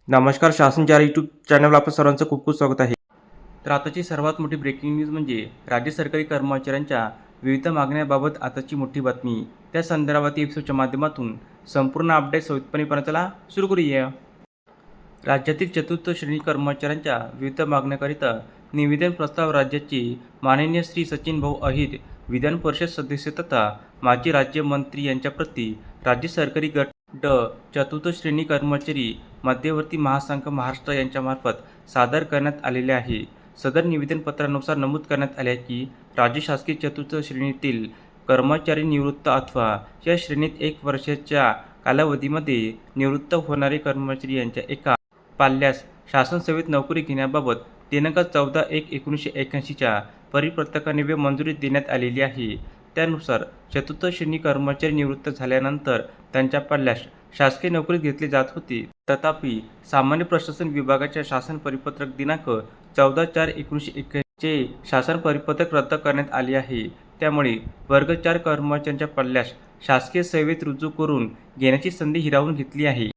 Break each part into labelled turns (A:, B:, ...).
A: नमस्कार. शासन 4 यूट्यूब चॅनलवर आपलं सर्वांचं खूप खूप स्वागत आहे. तर आताची सर्वात मोठी ब्रेकिंग न्यूज म्हणजे राज्य सरकारी कर्मचाऱ्यांच्या विविध मागण्याबाबत आताची मोठी बातमी. त्या संदर्भात एपिसोडच्या माध्यमातून संपूर्ण अपडेट सविस्तरपणे चला सुरू करूया. राज्यातील चतुर्थ श्रेणी कर्मचाऱ्यांच्या विविध मागण्याकरिता निवेदन प्रस्ताव राज्याचे माननीय श्री सचिन भाऊ अहिर, विधान परिषद सदस्य तथा माजी राज्यमंत्री यांच्याप्रती राज्य सरकारी गट ड चतुर्थ श्रेणी कर्मचारी मध्यवर्ती महासंघ महाराष्ट्र यांच्यामार्फत सादर करण्यात आलेले आहे. सदर निवेदनपत्रानुसार नमूद करण्यात आले की राज्य शासकीय चतुर्थ श्रेणीतील कर्मचारी निवृत्त अथवा या श्रेणीत 1 वर्षाच्या कालावधीमध्ये निवृत्त होणारे कर्मचारी यांच्या एका पाल्यास शासन सेवेत नोकरी घेण्याबाबत दिनांक 14/1/1981च्या परिपत्रकाने मंजुरी देण्यात आलेली आहे. त्यानुसार चतुर्थ श्रेणी कर्मचारी निवृत्त झाल्यानंतर त्यांच्या पाल्यास शासकीय नोकरीत घेतले जात होते. तथापि सामान्य प्रशासन विभागाच्या शासन परिपत्रक दिनांक 14/4/1981 चे शासन परिपत्रक रद्द करण्यात आले आहे. त्यामुळे वर्ग 4 कर्मचाऱ्यांच्या पाल्यास शासकीय सेवेत रुजू करून घेण्याची संधी हिरावून घेतली आहे.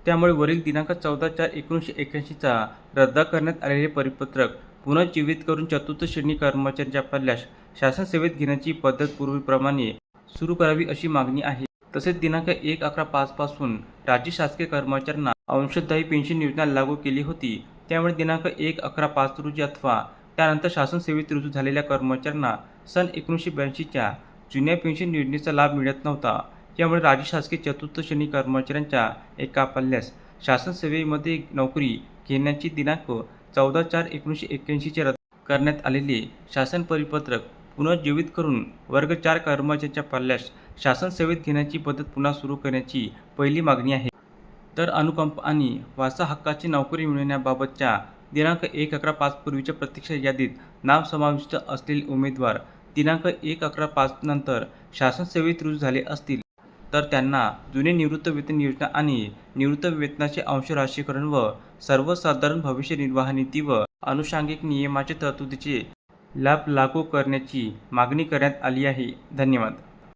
A: त्यामुळे वरील दिनांक 14/4/1981चा रद्द करण्यात आलेले परिपत्रक पुनर्जीवित करून चतुर्थ श्रेणी कर्मचाऱ्यांच्या पाल्यास शासन सेवेत घेण्याची पद्धत पूर्वीप्रमाणे सुरू करावी अशी मागणी आहे. तसेच दिनांक 1/11/5 पासून राज्य शासकीय कर्मचाऱ्यांना अंशदायी पेन्शन योजना लागू केली होती. त्यामुळे दिनांक 1/11/5 रोजी अथवा त्यानंतर शासन सेवेत रुजू झालेल्या कर्मचाऱ्यांना सन 1982च्या जुन्या पेन्शन योजनेचा लाभ मिळत नव्हता. यामुळे राज्य शासकीय चतुर्थ श्रेणी कर्मचाऱ्यांच्या एका पाल्यास शासन सेवेमध्ये नोकरी घेण्याची दिनांक 14/4/1981 चे रद्द करण्यात आलेले शासन परिपत्रक पुनर्जीवित करून वर्ग 4 कर्मचाऱ्यांच्या पाल्यास शासन सेवेत घेण्याची पद्धत पुन्हा सुरू करण्याची पहिली मागणी आहे. तर अनुकंप आणि वारसा हक्काची नोकरी मिळवण्याबाबतच्या दिनांक 1/11/5 पूर्वीच्या प्रतीक्षा यादीत नाव समाविष्ट असलेले उमेदवार दिनांक 1/11/5 नंतर शासन सेवेत रुजू झाले असतील तर त्यांना जुने निवृत्त वेतन योजना आणि निवृत्त वेतनाचे अंश राशीकरण व सर्वसाधारण भविष्य निर्वाह निधी व अनुषंगिक नियमाच्या तरतुदीचे लाभ लागू करण्याची मागणी करण्यात आली आहे. धन्यवाद.